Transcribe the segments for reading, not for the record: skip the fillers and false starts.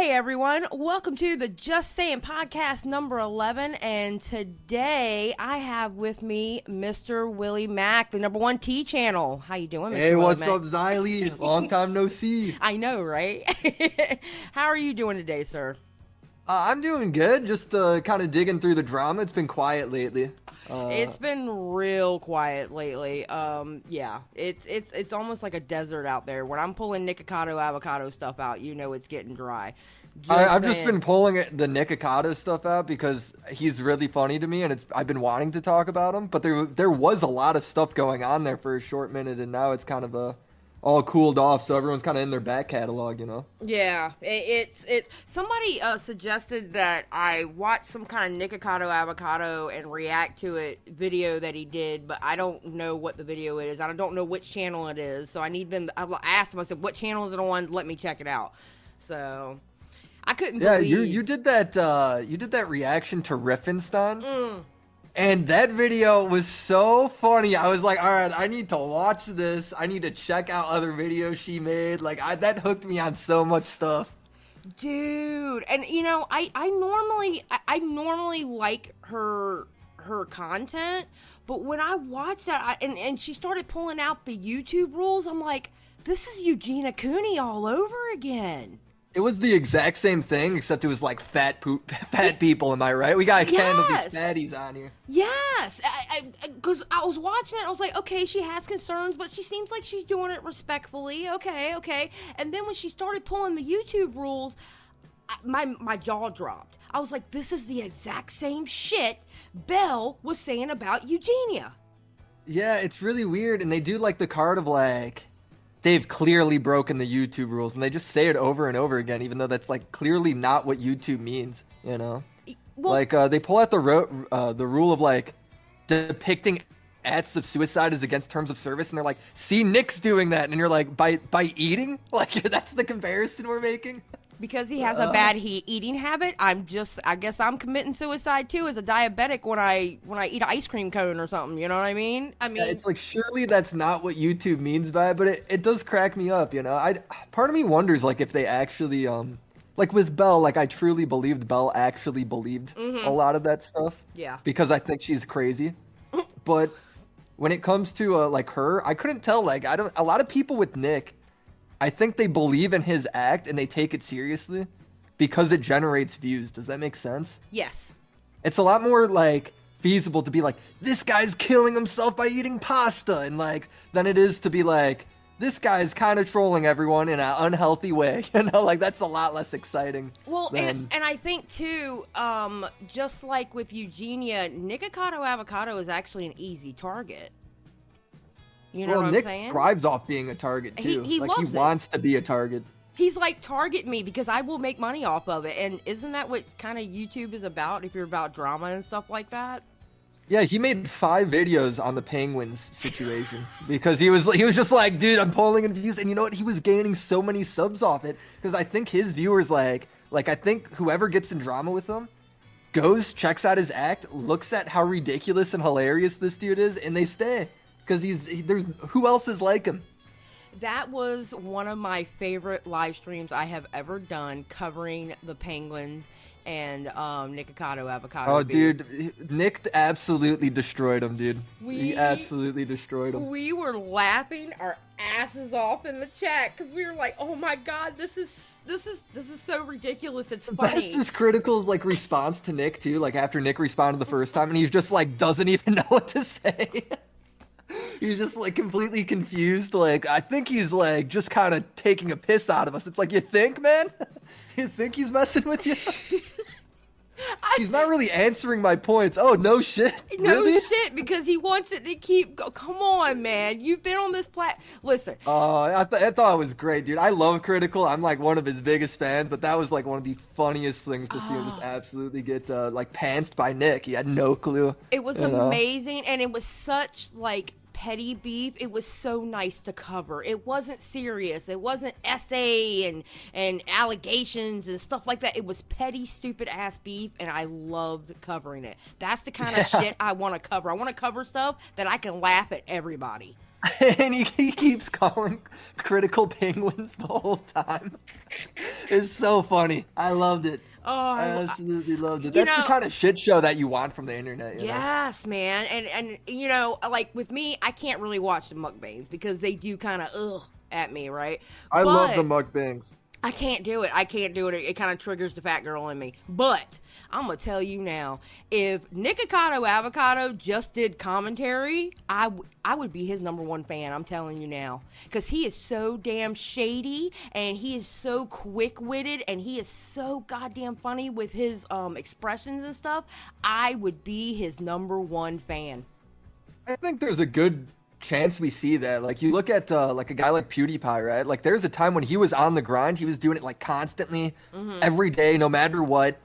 Hey everyone, welcome to the Just Saying podcast number 11, and today I have with me Mr. Willy Mac, the number one T channel. How you doing, Mr. Hey, Willy what's Mac? up, Xylie? Long time no see. I know, right? How are you doing today, sir? I'm doing good, just kind of digging through the drama. It's been quiet lately. It's been real quiet lately. Yeah, it's almost like a desert out there. When I'm pulling Nikocado avocado stuff out, you know it's getting dry. I've just been pulling the Nikocado stuff out because he's really funny to me, and I've been wanting to talk about him. But there was a lot of stuff going on there for a short minute, and now it's kind of all cooled off, so everyone's kind of in their back catalog, you know? Yeah, it's somebody suggested that I watch some kind of Nikocado avocado and react to it video that he did, but I don't know what the video is. I don't know which channel it is, so I need them. I asked him, I said, what channel is it on? Let me check it out. So I couldn't believe. Yeah, you did that reaction to Riffenstein. And that video was so funny. I was like, all right, I need to watch this. I need to check out other videos she made. Like, that hooked me on so much stuff. Dude, and you know, I normally like her content, but when I watched that, and she started pulling out the YouTube rules, I'm like, this is Eugenia Cooney all over again. It was the exact same thing, except it was like fat people. Am I right? We gotta handle these fatties on here. Yes, because I was watching it, I was like, okay, she has concerns, but she seems like she's doing it respectfully. Okay. And then when she started pulling the YouTube rules, my jaw dropped. I was like, this is the exact same shit Belle was saying about Eugenia. Yeah, it's really weird, and they do like the card of like, they've clearly broken the YouTube rules, and they just say it over and over again, even though that's like clearly not what YouTube means, you know? Well, like they pull out the rule of like depicting acts of suicide as against terms of service, and they're like, see, Nick's doing that, and you're like, by eating? Like, that's the comparison we're making? Because he has a bad eating habit, I guess I'm committing suicide too as a diabetic when I eat an ice cream cone or something, you know what I mean? Yeah, it's like, surely that's not what YouTube means by it, but it does crack me up, you know? Part of me wonders, like, if they actually, like with Belle, like, I truly believed Belle actually believed a lot of that stuff. Yeah. Because I think she's crazy. But when it comes to, like, her, I couldn't tell, like, a lot of people with Nick, I think they believe in his act and they take it seriously because it generates views. Does that make sense? Yes. It's a lot more like feasible to be like, this guy's killing himself by eating pasta, and like, than it is to be like, this guy's kind of trolling everyone in an unhealthy way. You know, like, that's a lot less exciting. Well, and I think too, just like with Eugenia, Nikocado avocado is actually an easy target. You know what I'm saying? Nick thrives off being a target too. He like, loves he wants to be a target. He's like, target me because I will make money off of it. And isn't that what kind of YouTube is about, if you're about drama and stuff like that? Yeah, he made 5 videos on the Penguins situation because he was just like, dude, I'm pulling in views, and you know what? He was gaining so many subs off it because I think his viewers like I think whoever gets in drama with him goes, checks out his act, looks at how ridiculous and hilarious this dude is, and they stay. Because there's who else is like him? That was one of my favorite live streams I have ever done, covering the Penguins and Nikocado avocado. Oh, dude, Nick absolutely destroyed him, dude. He absolutely destroyed him. We were laughing our asses off in the chat because we were like, "Oh my god, this is so ridiculous. It's funny." Best is Critical's like response to Nick too. Like, after Nick responded the first time, and he just like doesn't even know what to say. He's just like completely confused. Like, I think he's like just kind of taking a piss out of us. It's like, you think, man? You think he's messing with you? He's not really answering my points. Oh, no shit. No really? shit, because he wants it to keep come on, man. You've been on this Listen. Oh, I thought it was great, dude. I love Critical. I'm like one of his biggest fans, but that was like one of the funniest things to see him just absolutely get like pantsed by Nick. He had no clue. It was amazing, and it was such like petty beef. It was so nice to cover. It wasn't serious. It wasn't essay and allegations and stuff like that. It was petty, stupid ass beef, and I loved covering it. That's the kind of shit I want to cover. I want to cover stuff that I can laugh at everybody. And he keeps calling critical penguins the whole time. It's so funny. I loved it. Oh, I absolutely loved it. you That's the know, kind of shit show that you want from the internet, you know? yes, man. And you know, like with me, I can't really watch the mukbangs because they do kind of ugh at me, right? I love the But mukbangs. I can't do it. I can't do it. It kind of triggers the fat girl in me. But I'm gonna tell you now, if Nikocado Avocado just did commentary, I would be his number one fan. I'm telling you now, because he is so damn shady and he is so quick witted and he is so goddamn funny with his expressions and stuff. I would be his number one fan. I think there's a good chance we see that. Like you look at like a guy like PewDiePie, right? Like there's a time when he was on the grind. He was doing it like constantly, every day, no matter what,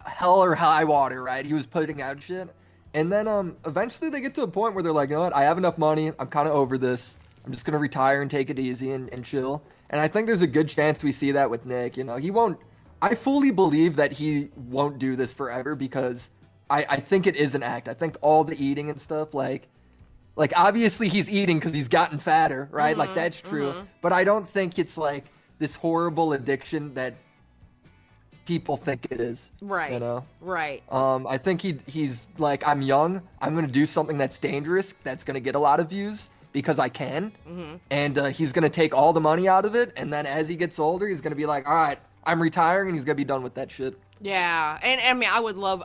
hell or high water, right? He was putting out shit. And then eventually they get to a point where they're like, you know what? I have enough money. I'm kind of over this. I'm just gonna retire and take it easy and chill. And I think there's a good chance we see that with Nick. You know, he won't. I fully believe that he won't do this forever because I think it is an act. I think all the eating and stuff like obviously he's eating because he's gotten fatter, right? Like that's true. But I don't think it's like this horrible addiction that people think it is. Right. You know? Right. I think he's like, I'm young. I'm gonna do something that's dangerous. That's gonna get a lot of views because I can. And he's gonna take all the money out of it. And then as he gets older, he's gonna be like, all right, I'm retiring, and he's gonna be done with that shit. Yeah, and I mean, I would love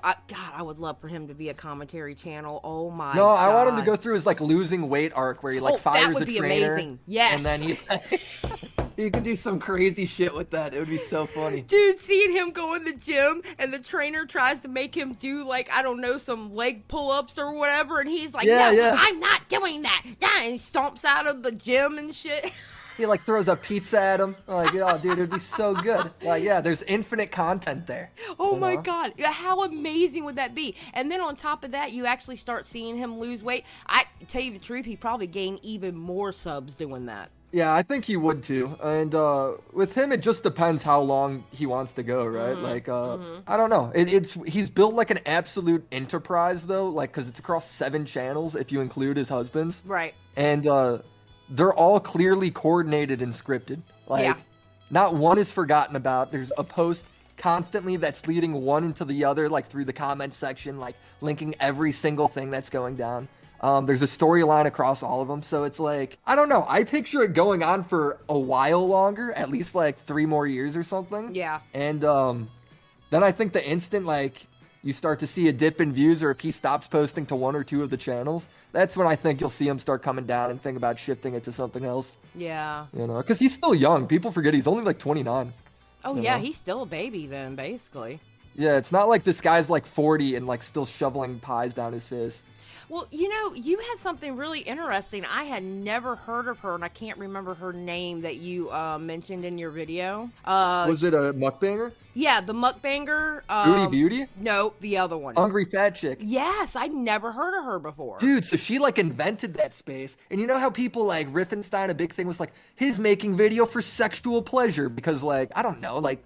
for him to be a commentary channel. Oh my! No, God. I want him to go through his like losing weight arc where he like fires that would a be trainer. amazing. Yes, and then he could do some crazy shit with that. It would be so funny. Dude, seeing him go in the gym and the trainer tries to make him do like, I don't know, some leg pull-ups or whatever, and he's like, no, I'm not doing that. Yeah, and he stomps out of the gym and shit. He like throws a pizza at him. Like, oh, dude, it'd be so good. Like, yeah, there's infinite content there. Oh my God, how amazing would that be? And then on top of that, you actually start seeing him lose weight. I tell you the truth, he probably gained even more subs doing that. Yeah, I think he would too. And with him, it just depends how long he wants to go, right? Like, I don't know. He's built like an absolute enterprise though, like because it's across 7 channels if you include his husband's. Right. And they're all clearly coordinated and scripted. Like, not one is forgotten about. There's a post constantly that's leading one into the other, like through the comment section, like linking every single thing that's going down. There's a storyline across all of them. So it's like, I don't know. I picture it going on for a while longer, at least like 3 more years or something. Yeah. And then I think the instant like you start to see a dip in views, or if he stops posting to 1 or 2 of the channels, that's when I think you'll see him start coming down and think about shifting it to something else. Yeah. You know, because he's still young. People forget he's only like 29. Oh, yeah, he's still a baby then, basically. Yeah, it's not like this guy's like 40 and like still shoveling pies down his face. Well, you know, you had something really interesting. I had never heard of her, and I can't remember her name that you mentioned in your video. Was it a mukbanger? Yeah, the mukbanger. Beauty? No, the other one. Hungry Fat Chick. Yes, I'd never heard of her before. Dude, so she like invented that space. And you know how people like Riffenstein, a big thing was like his making video for sexual pleasure because like, I don't know, like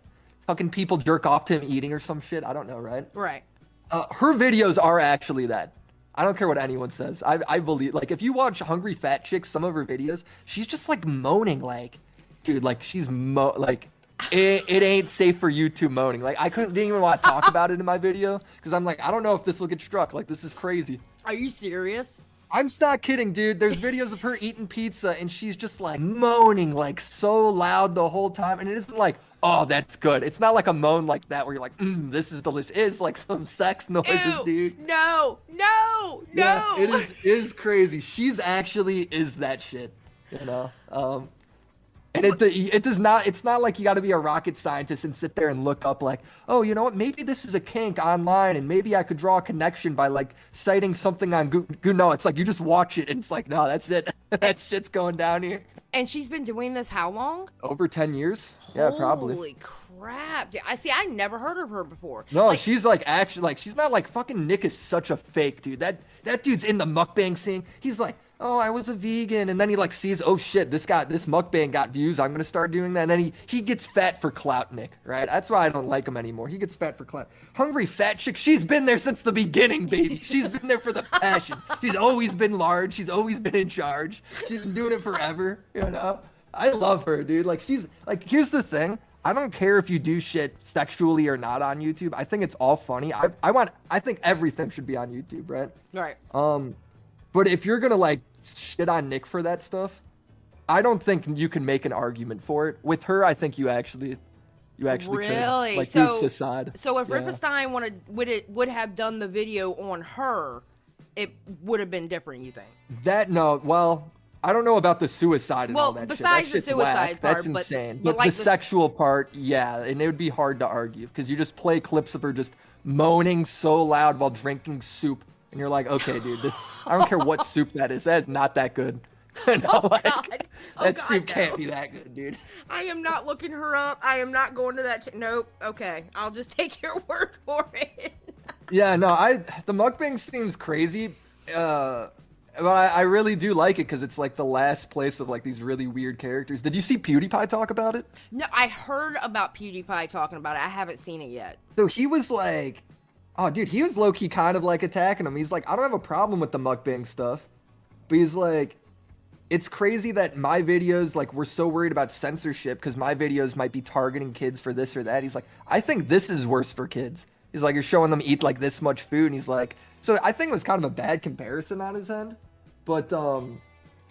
fucking people jerk off to him eating or some shit. I don't know, right? Right. Her videos are actually that. I don't care what anyone says. I believe, like, if you watch Hungry Fat Chick, some of her videos, she's just, like, moaning, like, dude, like, she's, like, it ain't safe for YouTube moaning. Like, didn't even want to talk about it in my video, because I'm like, I don't know if this will get struck. Like, this is crazy. Are you serious? I'm not kidding, dude. There's videos of her eating pizza, and she's just, like, moaning, like, so loud the whole time, and it isn't like, oh, that's good. It's not like a moan like that where you're like, this is delicious. It's like some sex noises, dude. No. Yeah, it is crazy. She's actually is that shit, you know? And it does not, it's not like you got to be a rocket scientist and sit there and look up like, oh, you know what? Maybe this is a kink online and maybe I could draw a connection by like citing something on Google. No, it's like you just watch it and it's like, no, that's it. That shit's going down here. And she's been doing this how long? Over 10 years. Yeah, probably. Holy crap. I never heard of her before. No, like, she's like actually like she's not like fucking Nick is such a fake, dude. That dude's in the mukbang scene. He's like, oh, I was a vegan, and then he like sees, oh shit, this mukbang got views. I'm gonna start doing that. And then he gets fat for clout, Nick. Right? That's why I don't like him anymore. He gets fat for clout. Hungry fat chick. She's been there since the beginning, baby. She's been there for the passion. She's always been large. She's always been in charge. She's been doing it forever. You know. I love her, dude. Like she's like. Here's the thing. I don't care if you do shit sexually or not on YouTube. I think it's all funny. I think everything should be on YouTube, right? Right. But if you're gonna like shit on Nick for that stuff, I don't think you can make an argument for it. With her, I think you actually really could. Like, so, oops aside. So if Rippenstein would have done the video on her, it would have been different. You think? Well, I don't know about the suicide and all that shit. Besides the suicide part, that's insane. But like the sexual part, yeah, and it would be hard to argue because you just play clips of her just moaning so loud while drinking soup. And you're like, okay, dude, I don't care what soup that is. That is not that good. That soup can't be that good, dude. I am not looking her up. I am not going to that. Nope. Okay. I'll just take your word for it. Yeah, no, the mukbang seems crazy. But I really do like it because it's like the last place with like these really weird characters. Did you see PewDiePie talk about it? No, I heard about PewDiePie talking about it. I haven't seen it yet. So he was like, oh, dude, he was low-key kind of, like, attacking him. He's like, I don't have a problem with the mukbang stuff. But he's like, it's crazy that my videos, like, we're so worried about censorship because my videos might be targeting kids for this or that. He's like, I think this is worse for kids. He's like, you're showing them eat, like, this much food. And he's like, so I think it was kind of a bad comparison on his end. But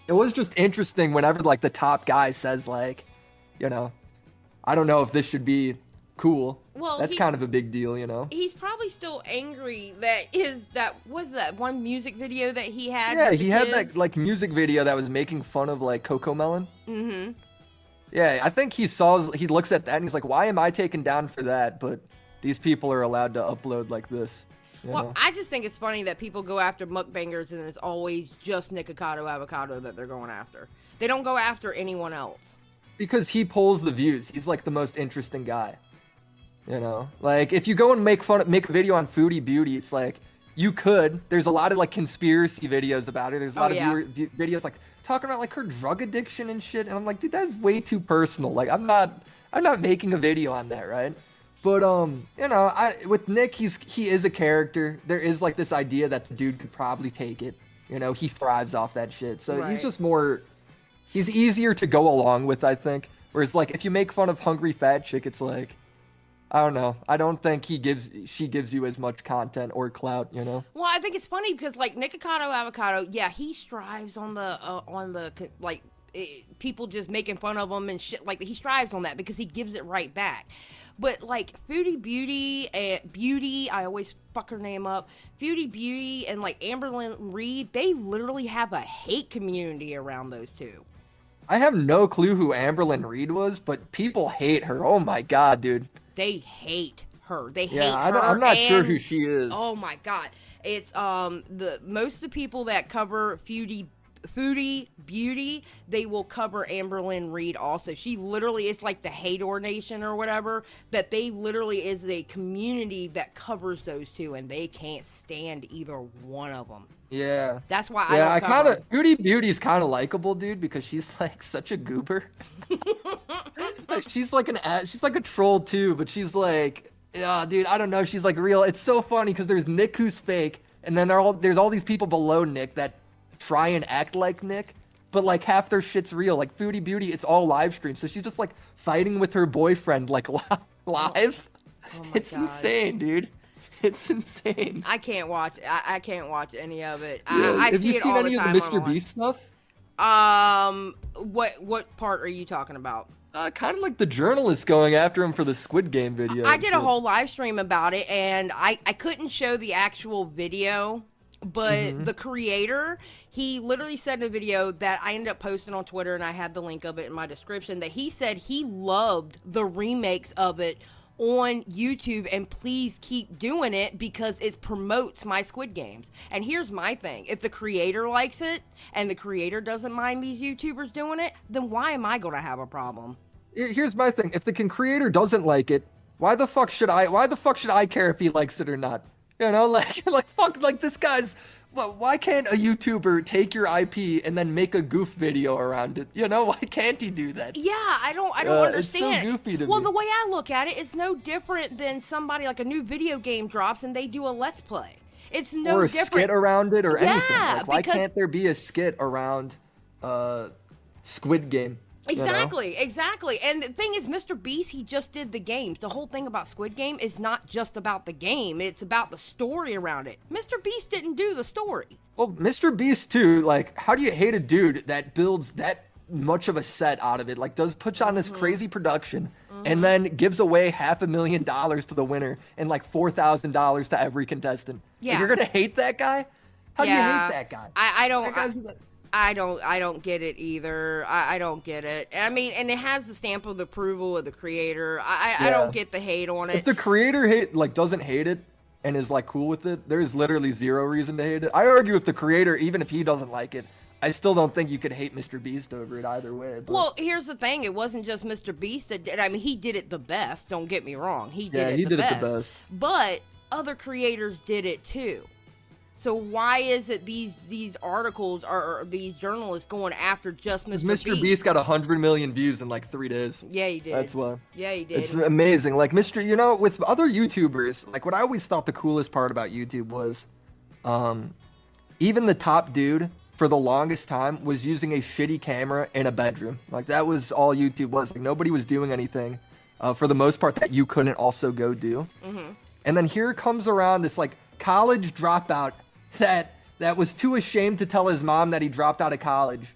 it was just interesting whenever, like, the top guy says, like, you know, I don't know if this should be cool. Well, that's kind of a big deal, you know. He's probably still angry that was that one music video that he had. Yeah, he had that like music video that was making fun of like Coco Melon. Mm-hmm. Yeah, I think he looks at that and he's like, why am I taken down for that? But these people are allowed to upload like this. You know? I just think it's funny that people go after mukbangers and it's always just Nikocado Avocado that they're going after. They don't go after anyone else. Because he pulls the views. He's like the most interesting guy. You know, like if you go and make a video on Foodie Beauty, it's like there's a lot of like conspiracy videos about it. There's a lot of videos like talking about like her drug addiction and shit. And I'm like, dude, that's way too personal. Like I'm not making a video on that, right? But you know, with Nick, he is a character. There is like this idea that the dude could probably take it. You know, he thrives off that shit. So he's just he's easier to go along with, I think. Whereas like if you make fun of Hungry Fat Chick, it's like, I don't know. I don't think she gives you as much content or clout, you know? Well, I think it's funny because like Nikocado Avocado, yeah, he strives on the like people just making fun of him and shit. Like he strives on that because he gives it right back. But like Foodie Beauty and Beauty, I always fuck her name up. Foodie Beauty and like Amberlynn Reed, they literally have a hate community around those two. I have no clue who Amberlynn Reed was, but people hate her. Oh my god, dude. They hate her. They hate her. I'm not sure who she is. Oh my god. It's most of the people that cover Foodie Beauty, they will cover Amberlynn Reed also. She literally is like the Hador Nation or whatever, that they literally is a community that covers those two and they can't stand either one of them. Yeah. That's why I kind of Foodie Beauty's kind of likable, dude, because she's like such a goober. Like, she's like a troll too, but she's like, dude, I don't know, she's like real. It's so funny because there's Nick who's fake, and then there's all these people below Nick that try and act like Nick, but like half their shit's real. Like Foodie Beauty, it's all live stream, so she's just like fighting with her boyfriend like live. It's God. Insane, dude. It's insane. I can't watch. I can't watch any of it. Yeah. I Have see you it seen all any the of time the Mr. Beast stuff? What part are you talking about? Kind of like the journalist going after him for the Squid Game video. I did a whole live stream about it, and I couldn't show the actual video, but the creator, he literally said in a video that I ended up posting on Twitter, and I had the link of it in my description, that he said he loved the remakes of it on YouTube, and please keep doing it because it promotes my Squid Games. And here's my thing: if the creator likes it and the creator doesn't mind these YouTubers doing it, then why am I gonna have a problem? Here's my thing: if the creator doesn't like it, why the fuck should I care if he likes it or not? You know, like fuck, like this guy's Well, why can't a YouTuber take your IP and then make a goof video around it? You know, why can't he do that? Yeah, I don't understand. It's so goofy to Well, me. the way I look at it, it's no different than somebody like a new video game drops and they do a let's play. It's no Or a different. skit around it or anything. Yeah, Like, why because- can't there be a skit around Squid Game? You know? Exactly. And the thing is, Mr. Beast, he just did the games. The whole thing about Squid Game is not just about the game. It's about the story around it. Mr. Beast didn't do the story. Well, Mr. Beast too, like, how do you hate a dude that builds that much of a set out of it? Like, puts on this crazy production and then gives away $500,000 to the winner and like $4,000 to every contestant. Yeah. Like, you're gonna hate that guy? How do you hate that guy? I don't get it either. I don't get it. I mean, and it has the stamp of approval of the creator. I don't get the hate on it. If the creator doesn't hate it and is like cool with it, there's literally zero reason to hate it. I argue with the creator, even if he doesn't like it, I still don't think you could hate Mr. Beast over it either way. But... Well, here's the thing. It wasn't just Mr. Beast that did. I mean, he did it the best. Don't get me wrong. He did it the best. But other creators did it too. So why is it these articles or these journalists going after just Mr. Beast? Mr. Beast got 100 million views in like 3 days. Yeah, he did. That's why. Yeah, he did. It's amazing. Like with other YouTubers, like what I always thought the coolest part about YouTube was, even the top dude for the longest time was using a shitty camera in a bedroom. Like that was all YouTube was. Like nobody was doing anything, for the most part, that you couldn't also go do. Mm-hmm. And then here comes around this like college dropout that was too ashamed to tell his mom that he dropped out of college.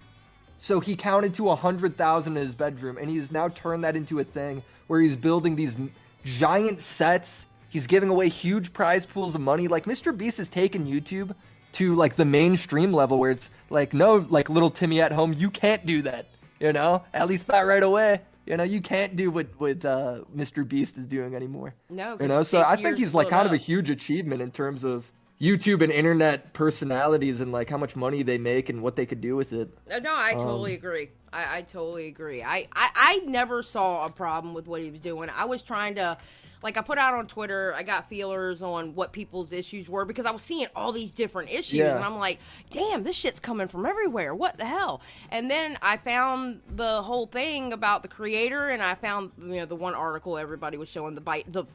So he counted to 100,000 in his bedroom, and he's now turned that into a thing where he's building these giant sets. He's giving away huge prize pools of money. Like Mr. Beast has taken YouTube to like the mainstream level where it's like, no, like little Timmy at home, you can't do that. You know, at least not right away. You know, you can't do what Mr. Beast is doing anymore. No, you know. So I think he's like kind of a huge achievement in terms of YouTube and internet personalities and like how much money they make and what they could do with it. No, I totally agree. I totally agree. I never saw a problem with what he was doing. I was trying to, like, I put out on Twitter, I got feelers on what people's issues were because I was seeing all these different issues and I'm like, damn, this shit's coming from everywhere. What the hell? And then I found the whole thing about the creator and I found, you know, the one article everybody was showing, the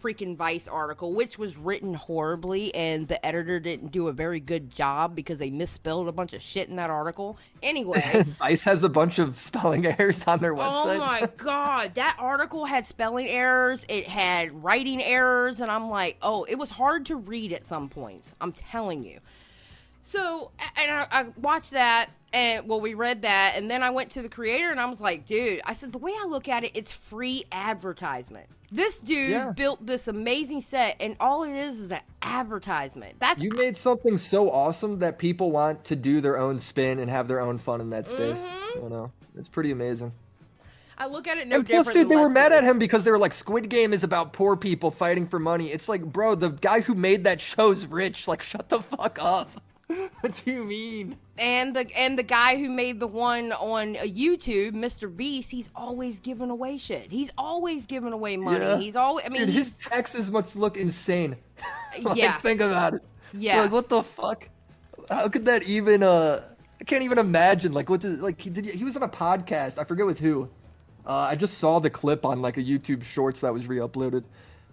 freaking Vice article, which was written horribly and the editor didn't do a very good job because they misspelled a bunch of shit in that article. Anyway. Vice has a bunch of spelling errors on their website. Oh my God. That article had spelling errors. It had writing errors. And I'm like, oh, it was hard to read at some points. I'm telling you. So, and I watched that and we read that. And then I went to the creator and I was like, dude, I said, the way I look at it, it's free advertisement. This dude built this amazing set and all it is an advertisement. You made something so awesome that people want to do their own spin and have their own fun in that space. You know, it's pretty amazing. I look at it no and different. Plus, dude, they were mad at him because they were like, Squid Game is about poor people fighting for money. It's like, bro, the guy who made that show's rich. Like, shut the fuck up. What do you mean? And the guy who made the one on YouTube, Mr. Beast, he's always giving away shit. He's always giving away money. Yeah. He's always, I mean, dude, his taxes must look insane. Like, yeah. Think about it. Yeah. Like, what the fuck? How could that even? I can't even imagine. Like, he was on a podcast. I forget with who. I just saw the clip on like a YouTube Shorts that was re-uploaded,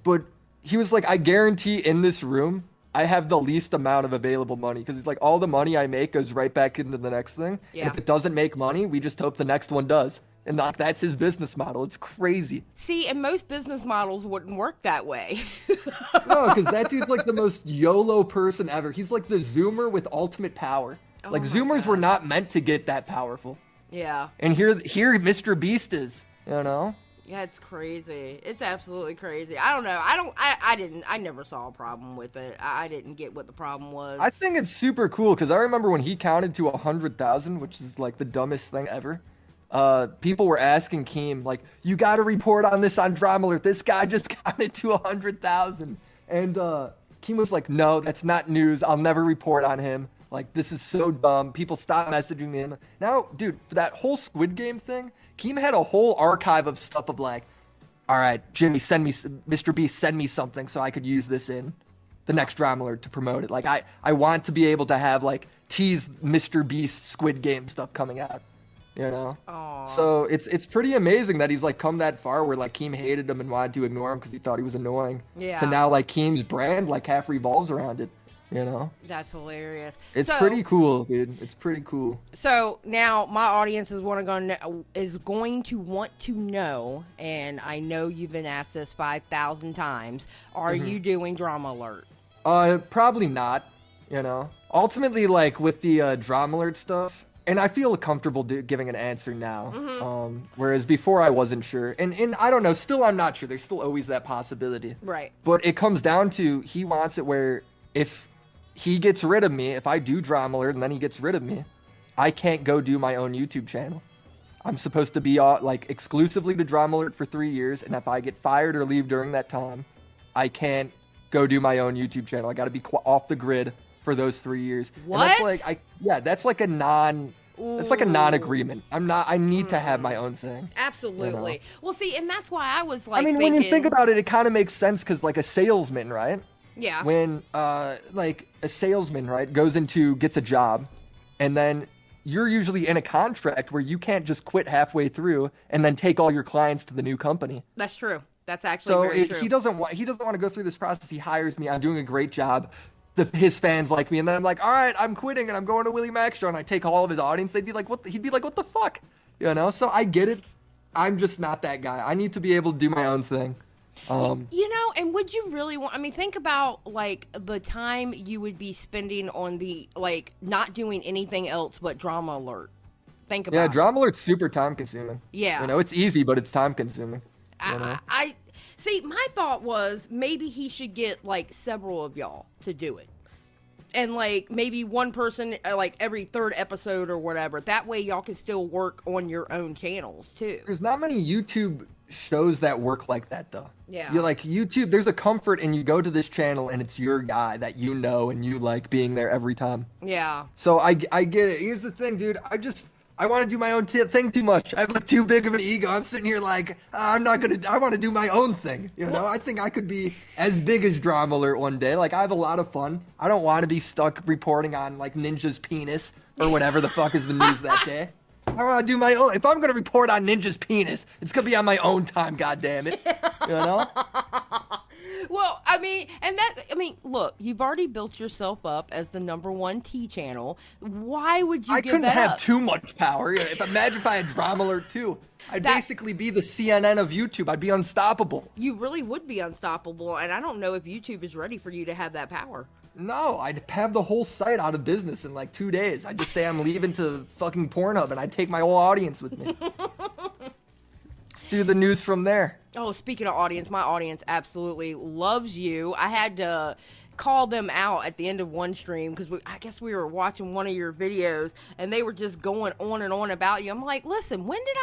but he was like, I guarantee in this room I have the least amount of available money because it's like all the money I make goes right back into the next thing. Yeah. And if it doesn't make money, we just hope the next one does. And like that's his business model. It's crazy. See, and most business models wouldn't work that way. No, because that dude's like the most YOLO person ever. He's like the Zoomer with ultimate power. Like Zoomers were not meant to get that powerful. Yeah. And here Mr. Beast is, you know? Yeah, it's crazy. It's absolutely crazy. I don't know. I never saw a problem with it. I didn't get what the problem was. I think it's super cool because I remember when he counted to 100,000, which is like the dumbest thing ever. People were asking Keem, like, you got to report on this on Drama Alert. This guy just counted to 100,000. And Keem was like, no, that's not news. I'll never report on him. Like, this is so dumb. People stop messaging him. Now, dude, for that whole Squid Game thing, Keem had a whole archive of stuff of like, all right, Jimmy, send me, Mr. Beast, send me something so I could use this in. the next drama alert to promote it. Like I want to be able to have like tease Mr. Beast Squid Game stuff coming out, you know? Aww. So it's pretty amazing that he's like come that far where like Keem hated him and wanted to ignore him because he thought he was annoying. Yeah. To now like Keem's brand like half revolves around it, you know? That's hilarious. It's pretty cool, dude. It's pretty cool. So now my audience is going to want to know, and I know you've been asked this 5,000 times, are you doing drama alert? Probably not, you know? Ultimately, like, with the drama alert stuff, and I feel comfortable giving an answer now, whereas before I wasn't sure. And I don't know, still I'm not sure. There's still always that possibility. Right. But it comes down to he wants it where if he gets rid of me, if I do drama alert and then he gets rid of me, I can't go do my own YouTube channel. I'm supposed to be like exclusively to drama alert for 3 years, and if I get fired or leave during that time, I can't go do my own YouTube channel. I got to be off the grid for those 3 years. What? And that's like that's like a non-agreement. I need to have my own thing. Absolutely. You know? Well, see, and that's why I was like, I mean, when you think about it, it kind of makes sense because like a salesman, right? Yeah. When like a salesman, right, gets a job, and then you're usually in a contract where you can't just quit halfway through and then take all your clients to the new company. That's true. That's actually very true. He doesn't want to go through this process. He hires me. I'm doing a great job. His fans like me, and then I'm like, all right, I'm quitting and I'm going to Willy Mac show, and I take all of his audience. They'd be like, what? He'd be like, what the fuck? You know? So I get it. I'm just not that guy. I need to be able to do my own thing. You know, and would you really want, I mean, think about like the time you would be spending on the, like, not doing anything else but drama alert. Think about it. Drama alert's super time consuming. Yeah. You know, it's easy, but it's time consuming. I see, my thought was maybe he should get like several of y'all to do it. And like maybe one person like every third episode or whatever. That way y'all can still work on your own channels too. There's not many YouTube shows that work like that though. Yeah. You're like YouTube, there's a comfort and you go to this channel and it's your guy that you know and you like being there every time. Yeah. So I get it. Here's the thing, dude. I want to do my own thing too much. I have like too big of an ego. I'm sitting here like, I want to do my own thing. You know, I think I could be as big as Drama Alert one day. Like, I have a lot of fun. I don't want to be stuck reporting on like Ninja's penis or whatever the fuck is the news that day. I want to do my own. If I'm going to report on Ninja's penis, it's going to be on my own time, goddammit. You know? Well, I mean, look, you've already built yourself up as the #1 T channel. Why would you I give couldn't that have up? too much power. Imagine if I had Drama Alert too. I'd basically be the CNN of YouTube. I'd be unstoppable. You really would be unstoppable, and I don't know if YouTube is ready for you to have that power. No, I'd have the whole site out of business in like 2 days. I'd just say I'm leaving to fucking Pornhub, and I'd take my whole audience with me. Let's do the news from there. Oh, speaking of audience, my audience absolutely loves you. I had to call them out at the end of one stream because I guess we were watching one of your videos and they were just going on and on about you. I'm like, listen, when did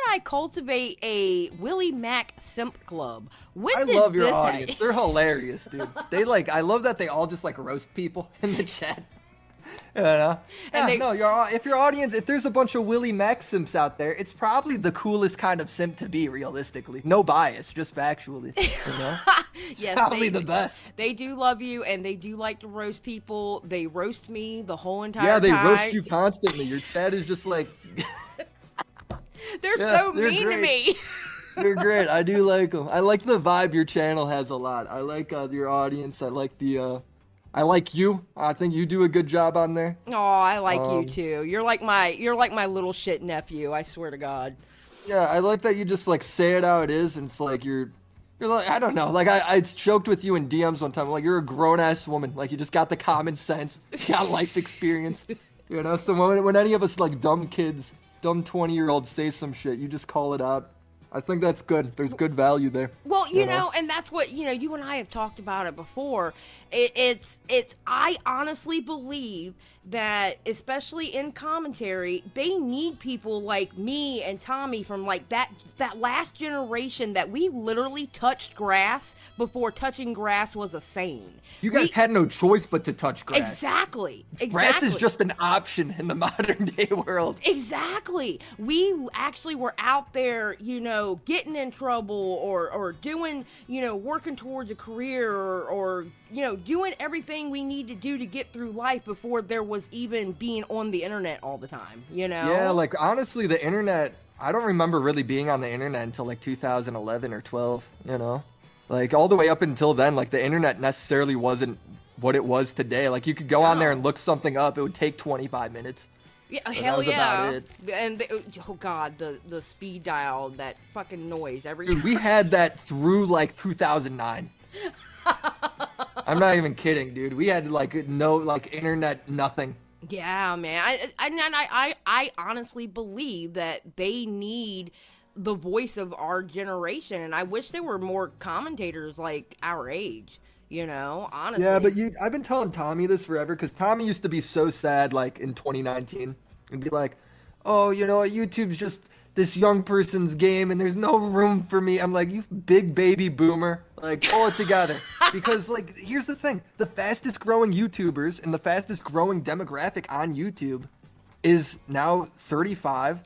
I cultivate a Willy Mac simp club? I love your audience. They're hilarious, dude. I love that they all just like roast people in the chat. You know? If your audience, if there's a bunch of Willy Mac simps out there, it's probably the coolest kind of simp to be, realistically. No bias, just factually. You know? Yes, probably the best. They do love you, and they do like to roast people. They roast me the whole entire time. Yeah, they roast you constantly. Your chat is just like... they're so mean to me. They're great. I do like them. I like the vibe your channel has a lot. I like your audience. I like the... I like you. I think you do a good job on there. Oh, I like you too. You're like my little shit nephew. I swear to God. Yeah, I like that you just like say it how it is, and it's like you're like, I don't know. Like I joked with you in DMs one time. Like, you're a grown ass woman. Like, you just got the common sense, you got life experience. You know. So when any of us like dumb kids, dumb 20-year-olds say some shit, you just call it out. I think that's good. There's good value there. Well, you know, and that's what, you and I have talked about it before. I honestly believe that, especially in commentary, they need people like me and Tommy from like that last generation that we literally touched grass before touching grass was a saying. You guys had no choice but to touch grass. Exactly. Grass is just an option in the modern day world. Exactly. We actually were out there, getting in trouble or doing, working towards a career or doing everything we need to do to get through life before there was even being on the internet all the time, Yeah, like, honestly, the internet, I don't remember really being on the internet until, like, 2011 or 12, Like, all the way up until then, like, the internet necessarily wasn't what it was today. Like, you could go on there and look something up. It would take 25 minutes. Yeah, But hell that was yeah. about it. And oh god, the speed dial, that fucking noise every Dude, time. we had that through, like, 2009. I'm not even kidding, dude. We had, like, no, like, internet, nothing. Yeah, man. I honestly believe that they need the voice of our generation, and I wish there were more commentators like our age. Honestly. Yeah, but I've been telling Tommy this forever, because Tommy used to be so sad, like, in 2019, and be like, oh, YouTube's just this young person's game, and there's no room for me. I'm like, you big baby boomer, like, pull it together. Because, like, here's the thing. The fastest growing YouTubers and the fastest growing demographic on YouTube is now 35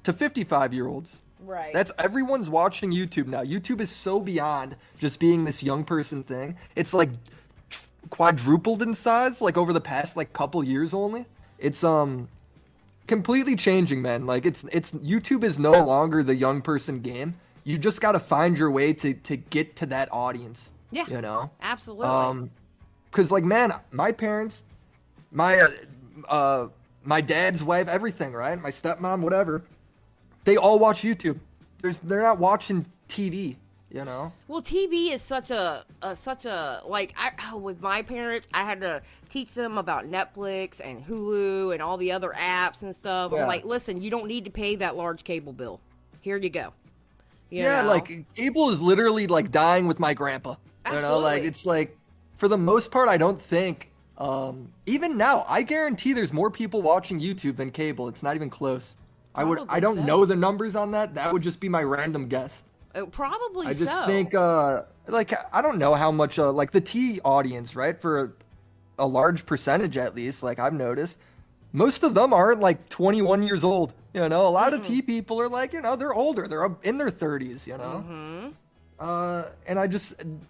to 55-year-olds. Right. That's everyone's watching YouTube now. YouTube is so beyond just being this young person thing. It's like quadrupled in size, like over the past like couple years only. It's completely changing, man. Like it's YouTube is no longer the young person game. You just got to find your way to get to that audience. Yeah. Absolutely. Cuz like, man, my parents, my dad's wife, everything, right? My stepmom, whatever. They all watch YouTube. They're not watching TV, Well, TV is such a like with my parents, I had to teach them about Netflix and Hulu and all the other apps and stuff. Yeah. I'm like, listen, you don't need to pay that large cable bill. Here you go. Like cable is literally like dying with my grandpa. Absolutely. Like it's like, for the most part, I don't think even now, I guarantee there's more people watching YouTube than cable. It's not even close. I don't know the numbers on that. That would just be my random guess. Probably I just so. think, like, I don't know how much, like, the T audience, right, for a large percentage at least, like, I've noticed, most of them aren't, like, 21 years old, A lot of T people are, like, they're older. They're in their 30s, Mm-hmm. And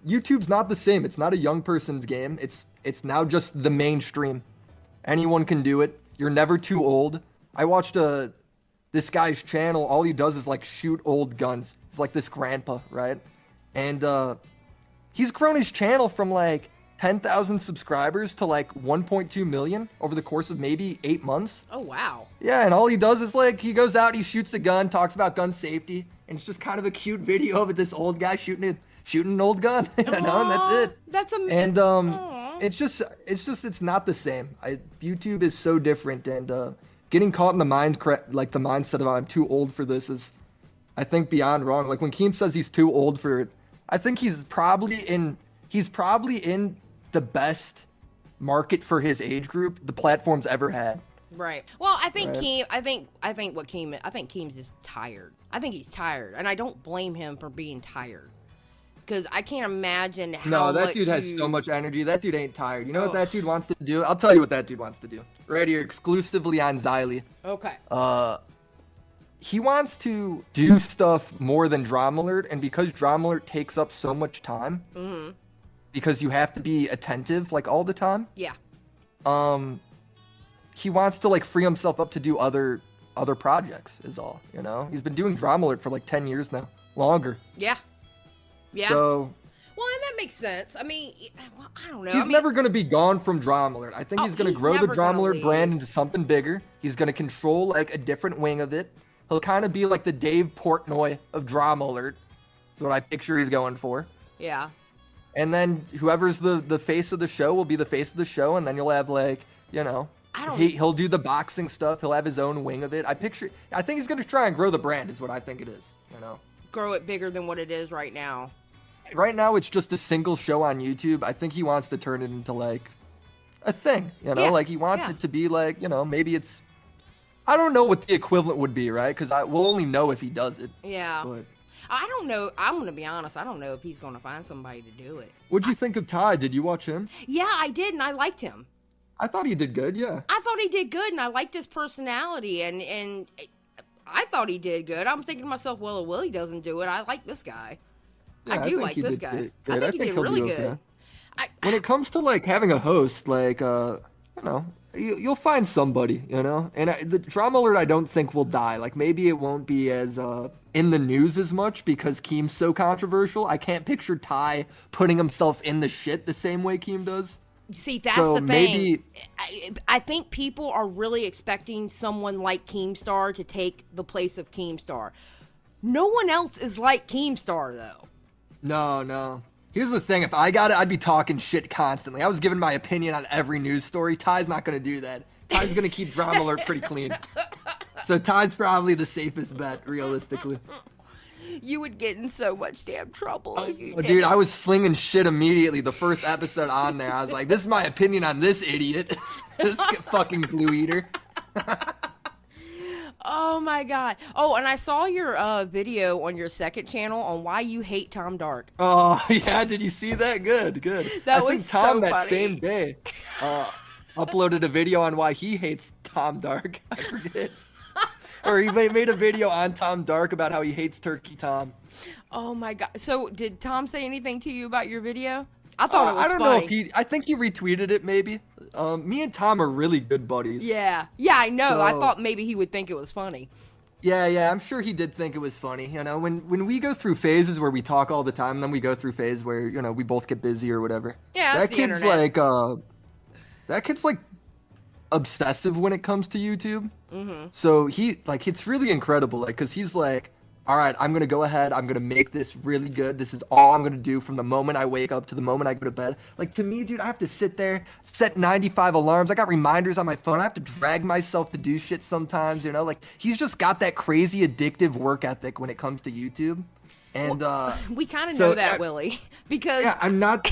YouTube's not the same. It's not a young person's game. It's now just the mainstream. Anyone can do it. You're never too old. I watched this guy's channel. All he does is like shoot old guns. He's like this grandpa, right? And he's grown his channel from like 10,000 subscribers to like 1.2 million over the course of maybe 8 months. Oh, wow. Yeah, and all he does is like, he goes out, he shoots a gun, talks about gun safety, and it's just kind of a cute video of this old guy shooting an old gun, and that's it. That's amazing. And it's not the same. YouTube is so different, and getting caught in the mindset of I'm too old for this is, I think, beyond wrong. Like when Keem says he's too old for it, I think he's probably in the best market for his age group the platform's ever had. Right. Well, I think Right. Keem. I think Keem's just tired. I think he's tired, and I don't blame him for being tired, because I can't imagine how. No, that much dude has so much energy. That dude ain't tired. You know what that dude wants to do? I'll tell you what that dude wants to do. Right here, exclusively on Xylie. Okay. He wants to do stuff more than Drama Alert, and because Drama Alert takes up so much time, because you have to be attentive like all the time. Yeah. He wants to like free himself up to do other projects. Is all. He's been doing Drama Alert for like 10 years now, longer. Yeah. Yeah. So. Well, and that makes sense. I mean, well, I don't know. He's never going to be gone from Drama Alert. I think he's going to grow the Drama Alert brand into something bigger. He's going to control like a different wing of it. He'll kind of be like the Dave Portnoy of Drama Alert. Is what I picture he's going for. Yeah. And then whoever's the face of the show will be the face of the show, and then you'll have like, he'll do the boxing stuff. He'll have his own wing of it. I think he's going to try and grow the brand is what I think it is, Grow it bigger than what it is right now. Right now, it's just a single show on YouTube. I think he wants to turn it into, like, a thing, Yeah, Like, he wants it to be, like, maybe it's... I don't know what the equivalent would be, right? Because we'll only know if he does it. Yeah. But I don't know. I'm going to be honest. I don't know if he's going to find somebody to do it. What'd you think of Ty? Did you watch him? Yeah, I did, and I liked him. I thought he did good, yeah. I thought he did good, and I liked his personality, and I thought he did good. I'm thinking to myself, well, if Willie doesn't do it, I like this guy. Yeah, I do think like he this did guy. good. I think he did he'll really do good. okay. When it comes to like having a host, like you'll find somebody, And the drama alert, I don't think will die. Like maybe it won't be as in the news as much because Keem's so controversial. I can't picture Ty putting himself in the shit the same way Keem does. See, that's So the thing. maybe I think people are really expecting someone like Keemstar to take the place of Keemstar. No one else is like Keemstar, though. No. Here's the thing. If I got it, I'd be talking shit constantly. I was giving my opinion on every news story. Ty's not going to do that. Ty's going to keep drama alert pretty clean. So Ty's probably the safest bet, realistically. You would get in so much damn trouble if you did. Dude, I was slinging shit immediately. The first episode on there, I was like, this is my opinion on this idiot. This fucking glue eater. Oh my god. Oh, and I saw your video on your second channel on why you hate Tom Dark. Oh, yeah, did you see that? Good. That I was think Tom so that funny. same day uploaded a video on why he hates Tom Dark. I forget. Or he made a video on Tom Dark about how he hates Turkey Tom. Oh my god. So, did Tom say anything to you about your video? I thought it was I don't funny. know if I think he retweeted it maybe. Me and Tom are really good buddies. Yeah, I know. So- I thought maybe he would think it was funny. Yeah, I'm sure he did think it was funny. When we go through phases where we talk all the time, and then we go through phase where, we both get busy or whatever. Yeah, that that's the kid's internet. that kid's like obsessive when it comes to YouTube. Mm-hmm. So it's really incredible, because he's like, all right, I'm going to go ahead. I'm going to make this really good. This is all I'm going to do from the moment I wake up to the moment I go to bed. Like, to me, dude, I have to sit there, set 95 alarms. I got reminders on my phone. I have to drag myself to do shit sometimes, Like, he's just got that crazy addictive work ethic when it comes to YouTube. And We kind of know that, Willie, because yeah, I'm not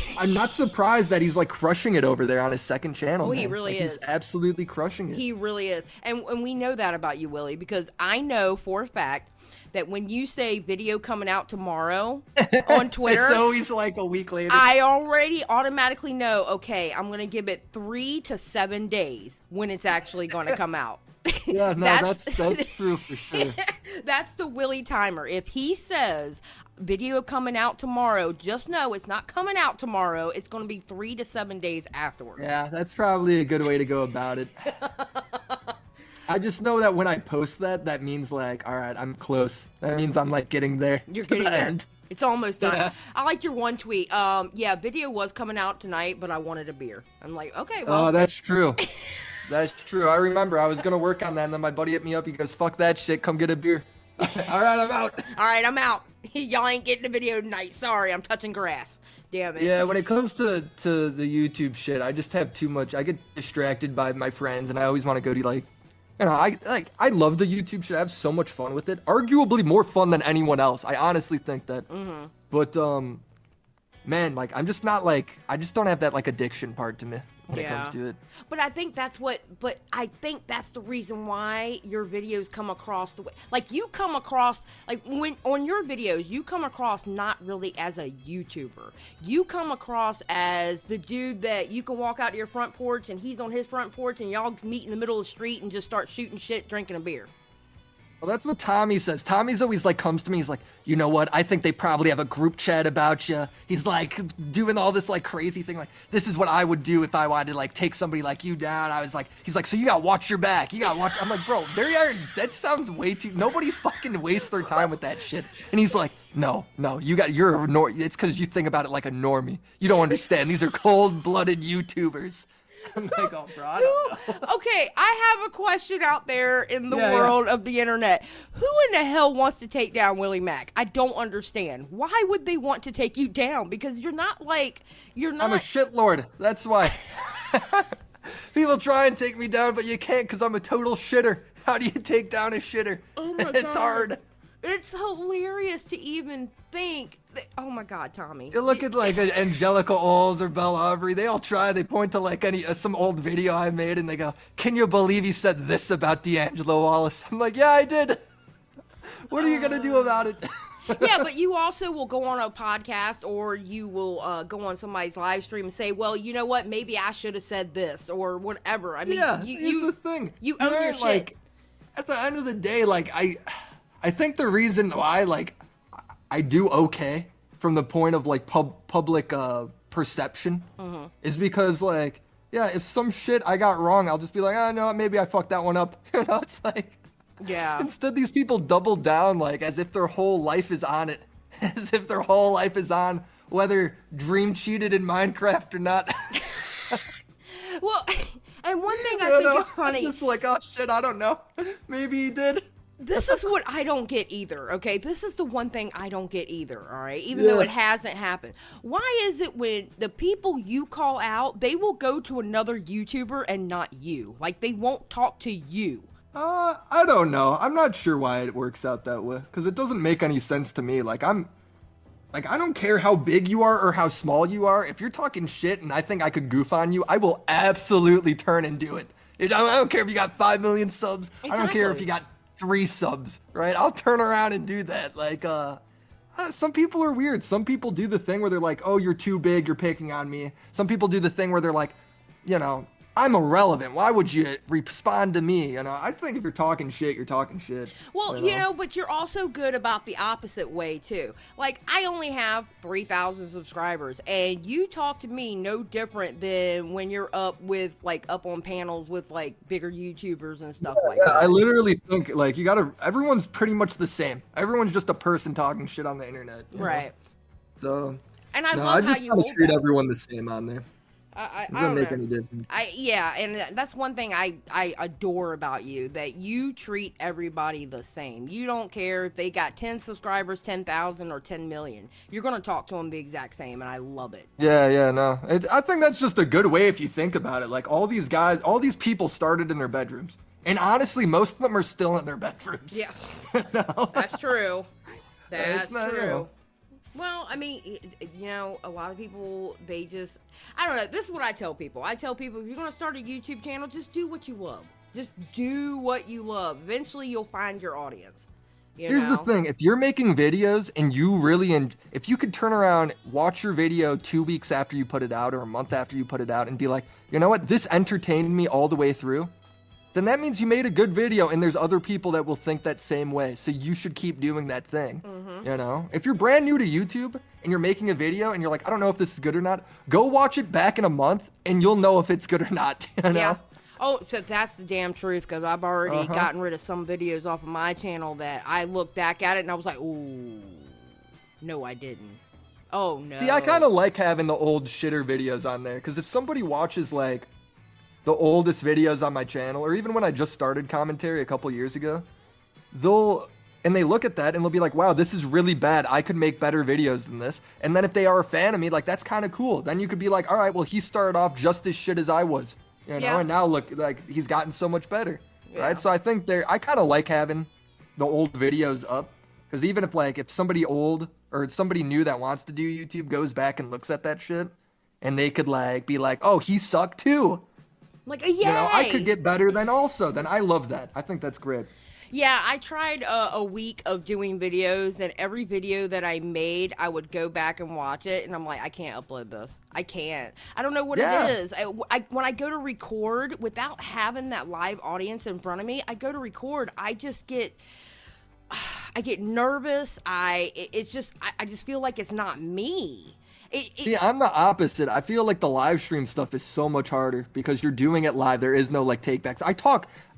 surprised that he's like crushing it over there on his second channel. Oh, he man. really Like, is. He's absolutely crushing it. he really is. And we know that about you, Willie, because I know for a fact that when you say video coming out tomorrow on Twitter, It's always like a week later. I already automatically know, okay, I'm going to give it 3 to 7 days when it's actually going to come out. Yeah, no, that's true for sure. That's the Willie timer. If he says video coming out tomorrow, just know it's not coming out tomorrow. It's going to be 3 to 7 days afterwards. Yeah, that's probably a good way to go about it. I just know that when I post that means like, all right, I'm close. That means I'm like getting there. You're to getting the there. end. It's almost done. Yeah. I like your one tweet. Yeah, video was coming out tonight, but I wanted a beer. I'm like, okay, well. Oh, that's true. That's true. I remember I was gonna work on that, and then my buddy hit me up. He goes, "Fuck that shit. Come get a beer." All right, I'm out. All right, I'm out. Y'all ain't getting a video tonight. Sorry, I'm touching grass. Damn it. Yeah, when it comes to the YouTube shit, I just have too much. I get distracted by my friends, and I always want to go to like, I love the YouTube shit. I have so much fun with it. Arguably more fun than anyone else. I honestly think that. Mm-hmm. But man, like I'm just not like I just don't have that like addiction part to me when it comes to it. But I think that's the reason why your videos come across the way, like you come across, like when on your videos, you come across not really as a YouTuber. You come across as the dude that you can walk out to your front porch and he's on his front porch and y'all meet in the middle of the street and just start shooting shit, drinking a beer. Well, that's what Tommy says. Tommy's always like comes to me. He's like, you know what? I think they probably have a group chat about you. He's like doing all this like crazy thing. Like, this is what I would do if I wanted to like take somebody like you down. He's like, so you gotta watch your back. You gotta watch. I'm like, bro, there are. That sounds way too. Nobody's fucking waste their time with that shit. And he's like, no, you're a it's because you think about it like a normie. You don't understand. These are cold-blooded YouTubers. I'm like, oh, bro, I don't know. Okay, I have a question out there in the world of the internet. Who in the hell wants to take down Willy Mac? I don't understand. Why would they want to take you down? Because you're not. I'm a shitlord. That's why. People try and take me down, but you can't because I'm a total shitter. How do you take down a shitter? Oh my God. It's hard. It's hilarious to even think. Oh my God, Tommy. You look at like Angelica Oles or Bella Aubrey. They all try. They point to like some old video I made, and they go, "Can you believe he said this about D'Angelo Wallace?" I'm like, "Yeah, I did." What are you gonna do about it? Yeah, but you also will go on a podcast or you will go on somebody's live stream and say, well, you know what? Maybe I should have said this or whatever. I mean, yeah, here's the thing. You own your shit. at the end of the day, like I think the reason why like I do okay from the point of like public perception is because like yeah, if some shit I got wrong, I'll just be like, oh no, maybe I fucked that one up. You know, it's like Yeah. instead these people double down like as if their whole life is on it, as if their whole life is on whether Dream cheated in Minecraft or not. Well, and one thing I think is funny. I'm just like, oh shit, I don't know. Maybe he did. This is what I don't get either, okay? This is the one thing I don't get either, all right? Even though it hasn't happened. Why is it when the people you call out, they will go to another YouTuber and not you? Like, they won't talk to you. I don't know. I'm not sure why it works out that way. Because it doesn't make any sense to me. Like, I don't care how big you are or how small you are. If you're talking shit and I think I could goof on you, I will absolutely turn and do it. I don't care if you got 5 million subs. Exactly. I don't care if you got 3 subs, right? I'll turn around and do that. Like, some people are weird. Some people do the thing where they're like, oh, you're too big, you're picking on me. Some people do the thing where they're like, you know, I'm irrelevant. Why would you respond to me? You know, I think if you're talking shit, you're talking shit. Well, you know, but you're also good about the opposite way, too. Like, I only have 3,000 subscribers, and you talk to me no different than when you're up with, like, up on panels with, like, bigger YouTubers and stuff like that. I literally think, like, everyone's pretty much the same. Everyone's just a person talking shit on the internet. Right. So, and I love how you hold treat everyone the same on there. I doesn't make any difference. Yeah, and that's one thing I adore about you, that you treat everybody the same. You don't care if they got 10 subscribers, 10,000, or 10 million. You're going to talk to them the exact same, and I love it. Yeah, no. I think that's just a good way if you think about it. Like, all these guys, all these people started in their bedrooms. And honestly, most of them are still in their bedrooms. Yeah. No? That's true. That's true. You know. Well, I mean, you know, a lot of people, they just, I don't know, this is what I tell people. I tell people, if you're going to start a YouTube channel, just do what you love. Just do what you love. Eventually, you'll find your audience. Here's the thing. If you're making videos and you really, if you could turn around, watch your video 2 weeks after you put it out or a month after you put it out and be like, you know what, this entertained me all the way through, then that means you made a good video and there's other people that will think that same way. So you should keep doing that thing. You know, if you're brand new to YouTube and you're making a video and you're like, I don't know if this is good or not, go watch it back in a month and you'll know if it's good or not. You know? Yeah. Oh, so that's the damn truth, because I've already gotten rid of some videos off of my channel that I looked back at it and I was like, ooh, no, I didn't. Oh, no. See, I kind of like having the old shitter videos on there, because if somebody watches, like, the oldest videos on my channel, or even when I just started commentary a couple years ago, they look at that and they'll be like, wow, this is really bad. I could make better videos than this. And then if they are a fan of me, like, that's kind of cool. Then you could be like, all right, well, he started off just as shit as I was, you know, and now look, like, he's gotten so much better, right? So I think I kind of like having the old videos up, because even if somebody old or somebody new that wants to do YouTube goes back and looks at that shit, and they could, like, be like, oh, he sucked too. Like, yay! You know, I could get better then I love that. I think that's great. Yeah, I tried a week of doing videos, and every video that I made, I would go back and watch it, and I'm like, I can't upload this. I can't. I don't know what it is. When I go to record, without having that live audience in front of me, I go to record, I just get nervous. I just feel like it's not me. See, I'm the opposite. I feel like the live stream stuff is so much harder because you're doing it live. There is no, like, takebacks.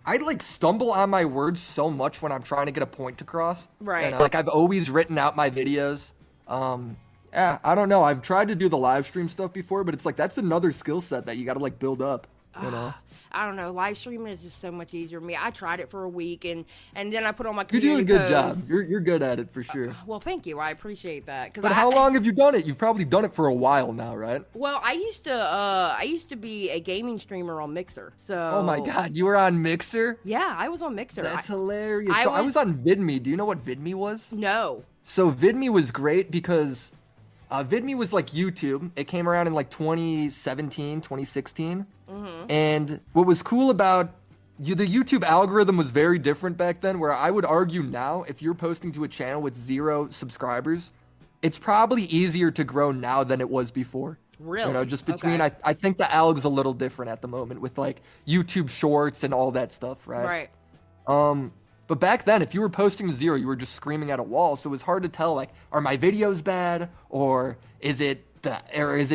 I like stumble on my words so much when I'm trying to get a point across. Right. And, like, I've always written out my videos. Yeah, I don't know. I've tried to do the live stream stuff before, but it's like that's another skill set that you got to, like, build up, you know? I don't know. Live streaming is just so much easier for me. I tried it for a week, and then I put on my community You're doing a good posts. job. You're good at it for sure. Well, thank you. I appreciate that. But how long have you done it? You've probably done it for a while now, right? Well, I used to be a gaming streamer on Mixer. So. Oh my God, you were on Mixer? Yeah, I was on Mixer. That's hilarious. I was on VidMe. Do you know what VidMe was? No. So VidMe was great because VidMe was like YouTube. It came around in like 2017, 2016. And what was cool about the YouTube algorithm was very different back then, where I would argue now, if you're posting to a channel with 0 subscribers, it's probably easier to grow now than it was before. Really? You know, just between, I think the alg's a little different at the moment with, like, YouTube Shorts and all that stuff, right? Right. But back then, if you were posting to zero, you were just screaming at a wall. So it was hard to tell, like, are my videos bad, or is it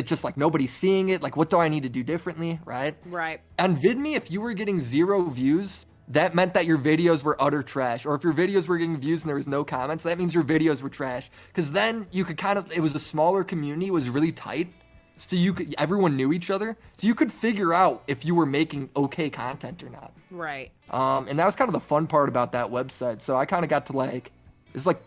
just like nobody's seeing it? Like, what do I need to do differently, right? Right. On VidMe, if you were getting 0 views, that meant that your videos were utter trash. Or if your videos were getting views and there was no comments, that means your videos were trash. Because then you could it was a smaller community, it was really tight. So everyone knew each other. So you could figure out if you were making okay content or not. Right. And that was kind of the fun part about that website. So I kind of got to it was like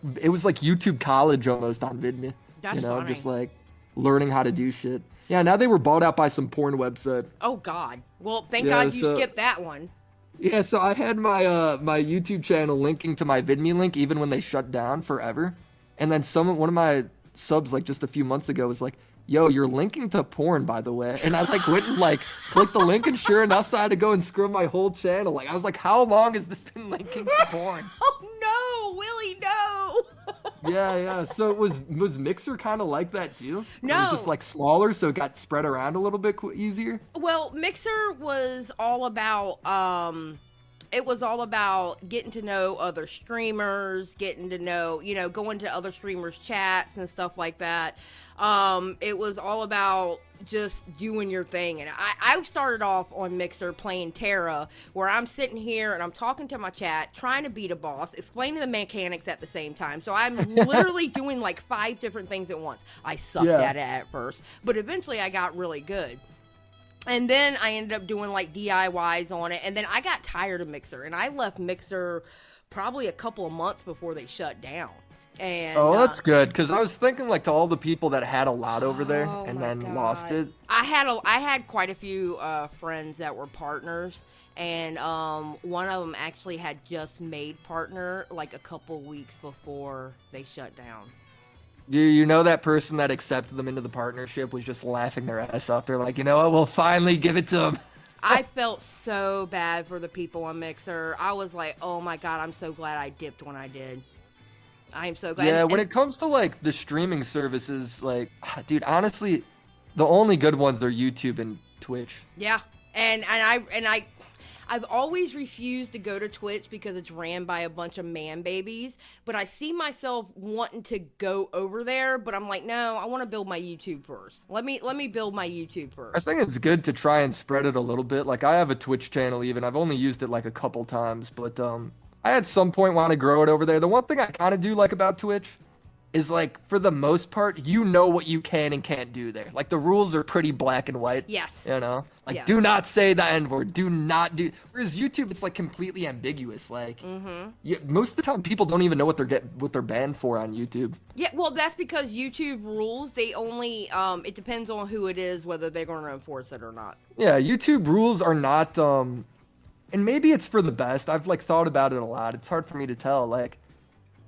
YouTube college almost on VidMe. That's funny. Just like learning how to do shit. Yeah, now they were bought out by some porn website. Oh God. Well, thank God you skipped that one. Yeah, so I had my my YouTube channel linking to my VidMe link even when they shut down forever. And then one of my subs like just a few months ago was like, yo, you're linking to porn, by the way. And I went and clicked the link, and sure enough, so I had to go and scrub my whole channel. Like, I was like, how long has this been linking to porn? Oh no, Willy, no. Yeah. So was Mixer kind of like that too? No. It was just like smaller, so it got spread around a little bit easier? Well, Mixer was all about getting to know other streamers, getting to know, going to other streamers' chats and stuff like that. It was all about just doing your thing. And I started off on Mixer playing Terra, where I'm sitting here and I'm talking to my chat, trying to beat a boss, explaining the mechanics at the same time. So I'm literally doing like 5 different things at once. I sucked at it at first, but eventually I got really good. And then I ended up doing like DIYs on it. And then I got tired of Mixer, and I left Mixer probably a couple of months before they shut down. And that's good, because I was thinking to all the people that had a lot over there and then lost it. I had quite a few friends that were partners, and one of them actually had just made partner like a couple weeks before they shut down. You know that person that accepted them into the partnership was just laughing their ass off. They're like, you know what, we'll finally give it to them. I felt so bad for the people on Mixer. I was like, oh my God, I'm so glad I dipped when I did. I am so glad. Yeah, when it comes to the streaming services, dude, honestly, the only good ones are YouTube and Twitch. Yeah, and I've always refused to go to Twitch because it's ran by a bunch of man babies, but I see myself wanting to go over there, but I'm like, no, I want to build my YouTube first. Let me build my YouTube first. I think it's good to try and spread it a little bit. I have a Twitch channel even. I've only used it a couple times, but I at some point want to grow it over there. The one thing I kind of do like about Twitch is for the most part, you know what you can and can't do there. The rules are pretty black and white. Yes. Yes. Do not say the N-word. Do not do. Whereas YouTube, it's completely ambiguous. Most of the time, people don't even know what they're banned for on YouTube. Yeah, well, that's because YouTube rules, they only it depends on who it is whether they're going to enforce it or not. Yeah, YouTube rules are not and maybe it's for the best. I've thought about it a lot. It's hard for me to tell.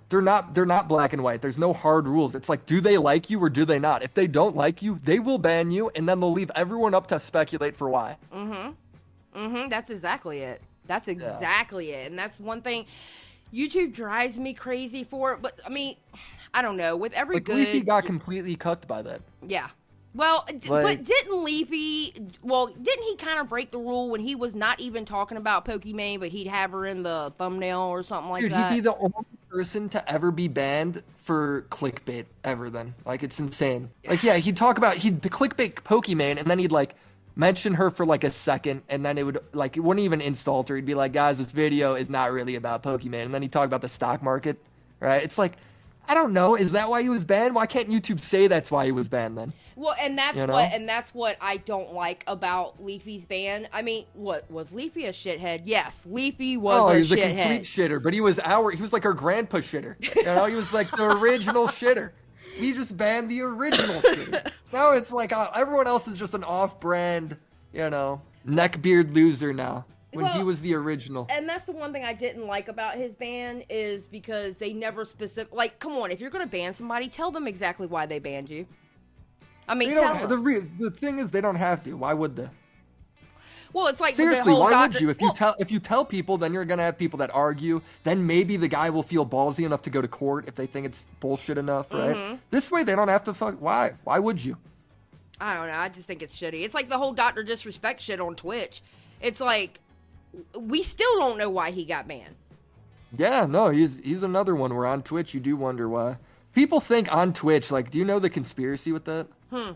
They're not black and white. There's no hard rules. It's do they like you or do they not? If they don't like you, they will ban you, and then they'll leave everyone up to speculate for why. That's exactly it. That's exactly it. And that's one thing YouTube drives me crazy for. But I mean, I don't know. With every good, Leafy got completely cucked by that. Yeah. Well, but didn't he kind of break the rule when he was not even talking about Pokimane, but he'd have her in the thumbnail or something like that? He'd be the only person to ever be banned for clickbait ever then. It's insane. He'd talk about, he'd clickbait Pokimane, and then he'd mention her for a second, and then it would it wouldn't even insult her. He'd be like, guys, this video is not really about Pokimane. And then he'd talk about the stock market, right? It's I don't know. Is that why he was banned? Why can't YouTube say that's why he was banned then? Well, and that's what I don't like about Leafy's ban. I mean, what was Leafy a shithead? Yes, Leafy was he was a complete shitter, but he was our grandpa shitter. He was the original shitter. We just banned the original shitter. Now it's everyone else is just an off-brand, neckbeard loser now. When he was the original. And that's the one thing I didn't like about his ban is because they never come on, if you're going to ban somebody, tell them exactly why they banned you. I mean, the thing is, they don't have to. Why would they? Well, it's seriously, why would you? If you tell people, then you're going to have people that argue. Then maybe the guy will feel ballsy enough to go to court if they think it's bullshit enough, right? Mm-hmm. This way, they don't have to Why? Why would you? I don't know. I just think it's shitty. It's the whole Dr. Disrespect shit on Twitch. It's we still don't know why he got banned. Yeah, no, he's another one where on Twitch you do wonder why. People think on Twitch, like, do you know the conspiracy with that? Hmm.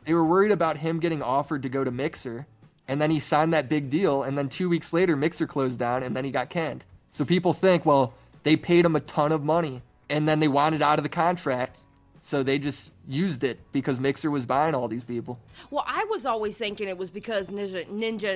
They were worried about him getting offered to go to Mixer, and then he signed that big deal, and then 2 weeks later Mixer closed down, and then he got canned. So people think, well, they paid him a ton of money, and then they wanted out of the contract, so they just used it because Mixer was buying all these people. Well, I was always thinking it was because Ninja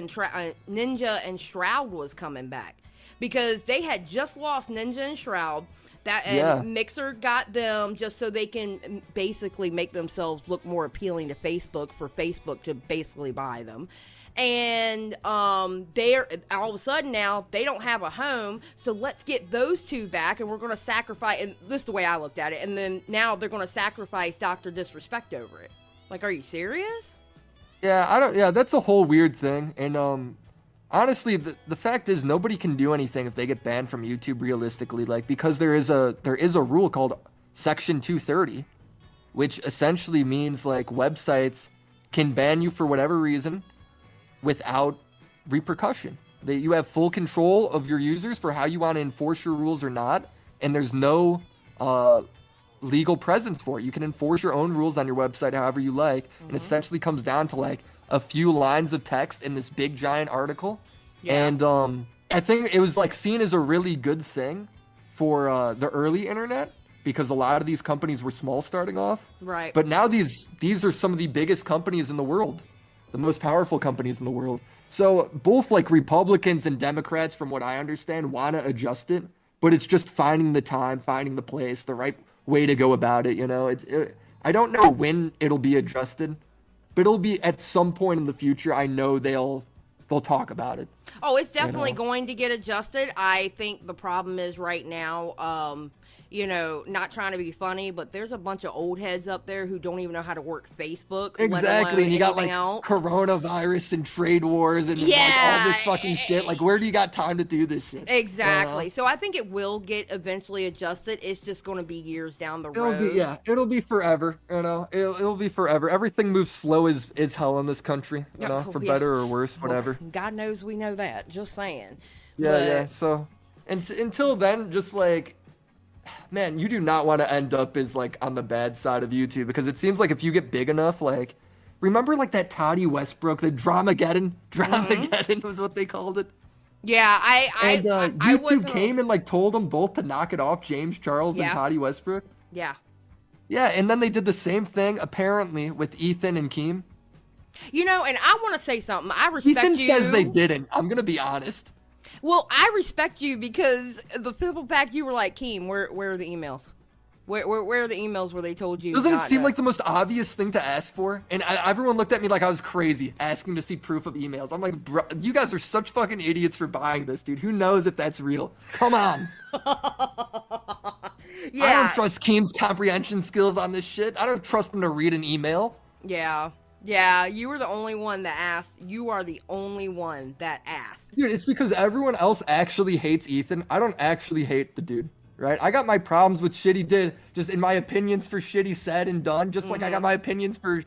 and Shroud was coming back, because they had just lost Ninja and Shroud. And Mixer got them just so they can basically make themselves look more appealing to Facebook, for Facebook to basically buy them. And they're all of a sudden now they don't have a home, so let's get those two back, and we're going to sacrifice. And this is the way I looked at it. And then now they're going to sacrifice Dr. Disrespect over it. Like, are you serious? Yeah, I don't. Yeah, that's a whole weird thing. And honestly, the fact is nobody can do anything if they get banned from YouTube realistically. Like, because there is a rule called Section 230, which essentially means like websites can ban you for whatever reason without repercussion. You have full control of your users for how you want to enforce your rules or not, and there's no legal presence for it. You can enforce your own rules on your website however you like, and essentially comes down to like a few lines of text in this big giant article. Yeah. And I think it was like seen as a really good thing for the early internet, because a lot of these companies were small starting off. Right. But now these are some of the biggest companies in the world, the most powerful companies in the world. So both like Republicans and Democrats, from what I understand, want to adjust it, but it's just finding the time, finding the place, the right way to go about it. You know, I don't know when it'll be adjusted, but it'll be at some point in the future. I know they'll talk about it. Oh, it's definitely going to get adjusted. I think the problem is right now, not trying to be funny, but there's a bunch of old heads up there who don't even know how to work Facebook. Exactly, and you got like else. Coronavirus and trade wars and like all this fucking shit. Like, where do you got time to do this shit? Exactly. So I think it will get eventually adjusted. It's just going to be years down the road. It'll be forever. You know, it'll be forever. Everything moves slow as hell in this country. You know, for better or worse, whatever. Well, God knows we know that. Just saying. Yeah. So, until then, just like, man, you do not want to end up as like on the bad side of YouTube, because it seems like if you get big enough, like, remember like that Toddy Westbrook, the Dramageddon was what they called it. Yeah, YouTube came and like told them both to knock it off, James Charles and Toddy Westbrook. Yeah. Yeah, and then they did the same thing apparently with Ethan and Keem. You know, and I want to say something. I respect Ethan you. says they didn't. I'm gonna be honest. Well, I respect you, because the simple fact you were like, Keem, where are the emails? Where are the emails where they told you? Doesn't it seem like the most obvious thing to ask for? And everyone looked at me like I was crazy, asking to see proof of emails. I'm like, bro, you guys are such fucking idiots for buying this, dude. Who knows if that's real? Come on. Yeah. I don't trust Keem's comprehension skills on this shit. I don't trust him to read an email. Yeah. Yeah, you were the only one that asked. You are the only one that asked. Dude, it's because everyone else actually hates Ethan. I don't actually hate the dude, right? I got my problems with shit he did, just in my opinions for shit he said and done, just like I got my opinions for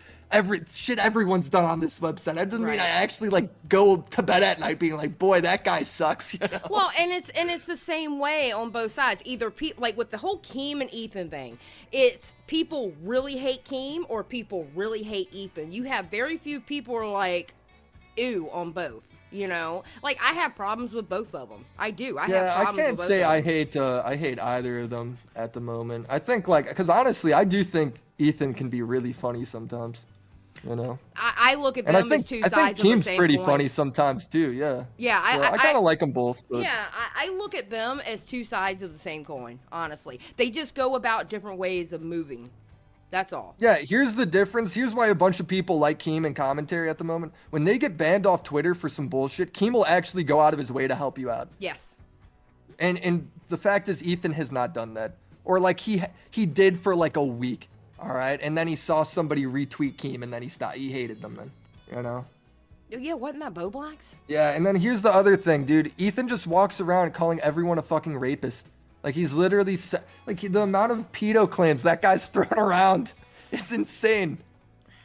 shit everyone's done on this website. That doesn't mean I actually like go to bed at night being like, boy, that guy sucks, you know? Well, and it's the same way on both sides. Either people, like with the whole Keem and Ethan thing, it's people really hate Keem or people really hate Ethan. You have very few people who are like, ew, on both. You know, like I have problems with both of them. I do. I have problems. I can't with both say of them. I hate either of them at the moment. I think because honestly, I do think Ethan can be really funny sometimes. You know, I look at them as two sides of the same coin. I think Keem's pretty funny sometimes too. Yeah. Yeah, I kind of like them both. But. Yeah, I look at them as two sides of the same coin. Honestly, they just go about different ways of moving. That's all. Yeah, here's the difference. Here's why a bunch of people like Keem in commentary at the moment. When they get banned off Twitter for some bullshit, Keem will actually go out of his way to help you out. Yes. And the fact is, Ethan has not done that. Or like he did for like a week. All right, and then he saw somebody retweet Keem, and then he stopped. He hated them then, you know? Yeah, wasn't that Bo Blacks? Yeah, and then here's the other thing, dude. Ethan just walks around calling everyone a fucking rapist. Like, he's literally... Like, the amount of pedo claims that guy's thrown around is insane.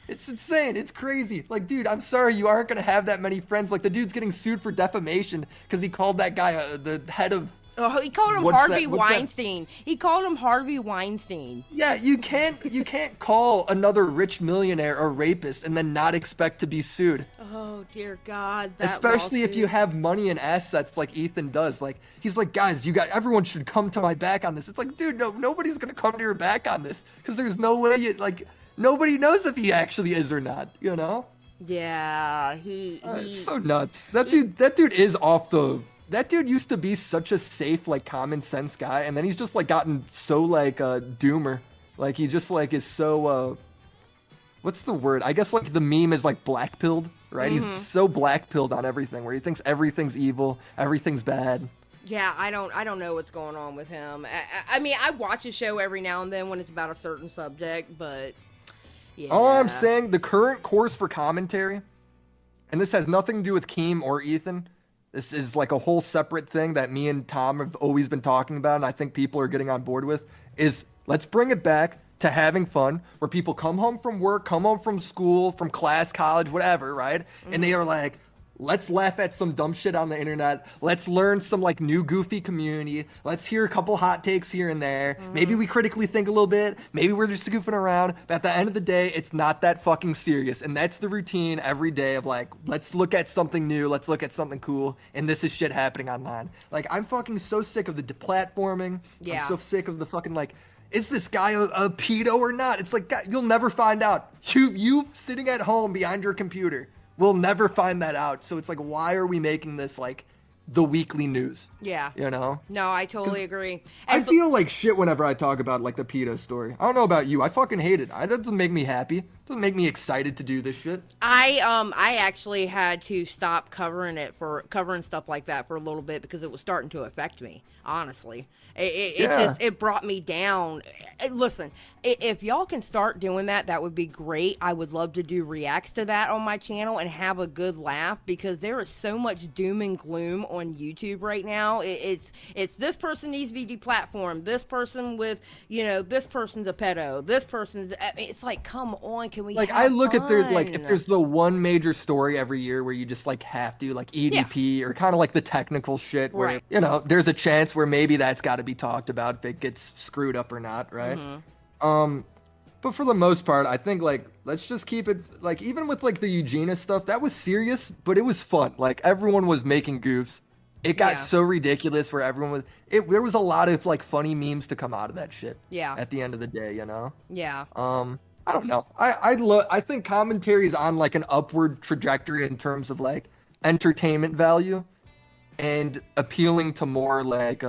It's insane. It's crazy. Like, dude, I'm sorry you aren't going to have that many friends. Like, the dude's getting sued for defamation because he called that guy the head of Oh, he called him Harvey Weinstein. He called him Harvey Weinstein. Yeah, you can't call another rich millionaire a rapist and then not expect to be sued. Oh dear God! Especially if you have money and assets like Ethan does. Like he's like, guys, everyone should come to my back on this. It's like, dude, no, nobody's gonna come to your back on this because there's no way nobody knows if he actually is or not. You know? Yeah, it's so nuts. That dude is off the. That dude used to be such a safe, like, common sense guy, and then he's just, like, gotten so, like, doomer. Like, he just, like, is so, what's the word? I guess, like, the meme is, like, black-pilled, right? Mm-hmm. He's so black-pilled on everything, where he thinks everything's evil, everything's bad. Yeah, I don't know what's going on with him. I mean, I watch a show every now and then when it's about a certain subject, but, yeah. All I'm saying, the current course for commentary, and this has nothing to do with Keem or Ethan. This is like a whole separate thing that me and Tom have always been talking about, and I think people are getting on board with, is let's bring it back to having fun, where people come home from work, come home from school, from class, college, whatever, right? Mm-hmm. And they are like, let's laugh at some dumb shit on the internet. Let's learn some like new goofy community. Let's hear a couple hot takes here and there. Mm-hmm. Maybe we critically think a little bit. Maybe we're just goofing around. But at the end of the day, it's not that fucking serious. And that's the routine every day of like, let's look at something new. Let's look at something cool. And this is shit happening online. Like, I'm fucking so sick of the deplatforming. Yeah. I'm so sick of the fucking like, is this guy a pedo or not? It's like, God, you'll never find out. You sitting at home behind your computer. We'll never find that out. So it's like, why are we making this like the weekly news? Yeah. You know? No, I totally agree. I feel like shit whenever I talk about like the pedo story. I don't know about you. I fucking hate it. It doesn't make me happy. It doesn't make me excited to do this shit. I actually had to stop covering stuff like that for a little bit because it was starting to affect me, honestly. It brought me down. Listen, if y'all can start doing that, that would be great. I would love to do reacts to that on my channel and have a good laugh because there is so much doom and gloom on YouTube right now. It's this person needs to be deplatformed. This person with, this person's a pedo. This person's, it's like, come on, can we like, have I look fun? at there's like, if there's the one major story every year where you just like have to, like EDP or kind of like the technical shit where, there's a chance where maybe that's got to be talked about if it gets screwed up or not, right? Mm-hmm. But for the most part, I think like let's just keep it like even with like the Eugenia stuff, that was serious, but it was fun. Like everyone was making goofs. It got so ridiculous where everyone was. There was a lot of like funny memes to come out of that shit. Yeah. At the end of the day, Yeah. I don't know. I think commentary is on like an upward trajectory in terms of like entertainment value and appealing to more like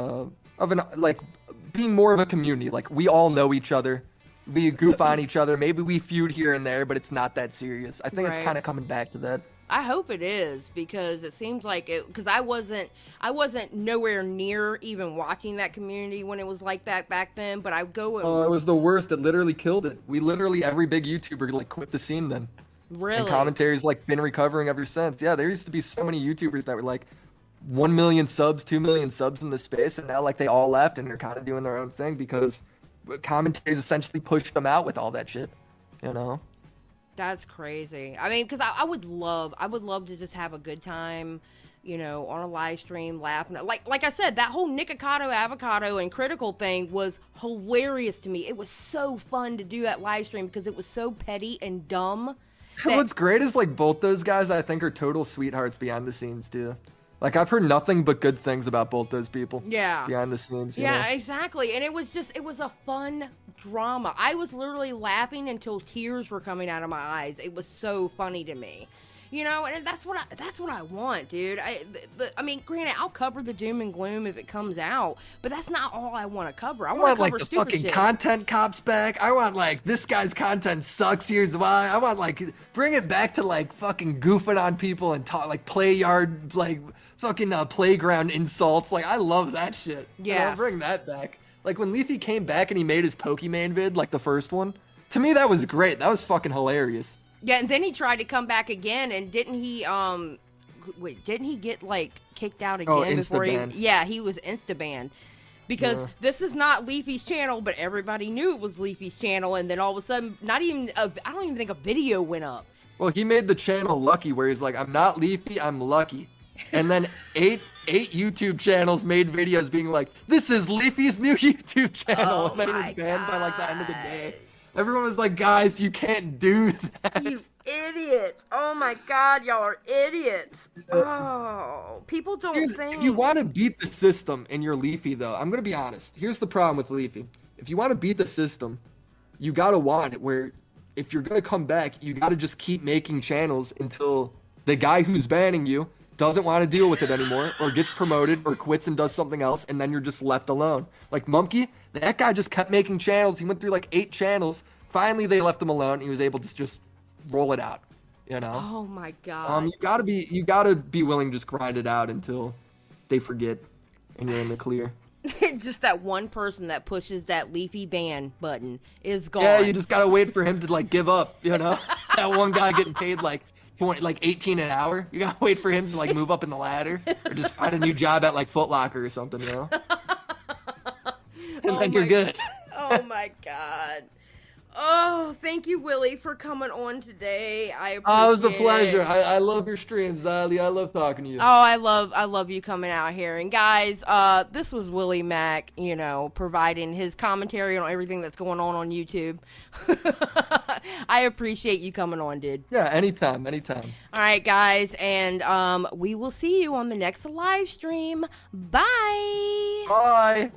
being more of a community. Like we all know each other. We goof on each other. Maybe we feud here and there, but it's not that serious. I think it's kind of coming back to that. I hope it is because it seems like it. Because I wasn't nowhere near even watching that community when it was like that back then. But I go. Oh, it was the worst. It literally killed it. Every big YouTuber like quit the scene then. Really? And commentary's like been recovering ever since. Yeah, there used to be so many YouTubers that were like 1 million subs, 2 million subs in the space, and now like they all left and they're kind of doing their own thing because commentaries essentially pushed them out with all that shit. That's crazy. I mean, because I would love to just have a good time, on a live stream, laughing. Like I said, that whole Nikocado, Avocado, and Critical thing was hilarious to me. It was so fun to do that live stream because it was so petty and dumb. What's great is like both those guys I think are total sweethearts behind the scenes too. Like I've heard nothing but good things about both those people. Yeah. Behind the scenes. Yeah, exactly. And it was a fun drama. I was literally laughing until tears were coming out of my eyes. It was so funny to me. And that's what I want, dude. I mean, granted, I'll cover the doom and gloom if it comes out, but that's not all I want to cover. I want to cover like the fucking shit. Content cops back. I want like this guy's content sucks. Here's why. I want like bring it back to like fucking goofing on people and talk like play yard like fucking playground insults. Like I love that shit. Yeah, bring that back. Like when Leafy came back and he made his Pokemon vid, like the first one. To me, that was great. That was fucking hilarious. Yeah, and then he tried to come back again, and didn't he get like kicked out again before he? Yeah, he was insta-banned because this is not Leafy's channel, but everybody knew it was Leafy's channel, and then all of a sudden, I don't even think a video went up. Well, he made the channel Lucky, where he's like, "I'm not Leafy, I'm Lucky." And then eight YouTube channels made videos being like, "This is Leafy's new YouTube channel," and then he was banned by like the end of the day. Everyone was like, "Guys, you can't do that." You idiots! Oh my God, y'all are idiots! Oh, people don't think. If you want to beat the system and you're Leafy, though, I'm gonna be honest. Here's the problem with Leafy. If you want to beat the system, you gotta want it. Where if you're gonna come back, you gotta just keep making channels until the guy who's banning you doesn't want to deal with it anymore, or gets promoted, or quits and does something else, and then you're just left alone. Like Mumkey, that guy just kept making channels. He went through like 8 channels. Finally, they left him alone. He was able to just roll it out. You know? Oh my God! You gotta be willing to just grind it out until they forget, and you're in the clear. Just that one person that pushes that Leafy ban button is gone. Yeah, you just gotta wait for him to like give up. You know, that one guy getting paid like 18 an hour. You gotta wait for him to like move up in the ladder, or just find a new job at like Foot Locker or something. You know, and then you're good. Oh my God. Oh, thank you, Willy, for coming on today. I appreciate it was a pleasure. it. I love your streams, Xylie. I love talking to you. Oh, I love you coming out here. And guys, this was Willy Mac, providing his commentary on everything that's going on YouTube. I appreciate you coming on, dude. Yeah, anytime. All right, guys, and we will see you on the next live stream. Bye. Bye.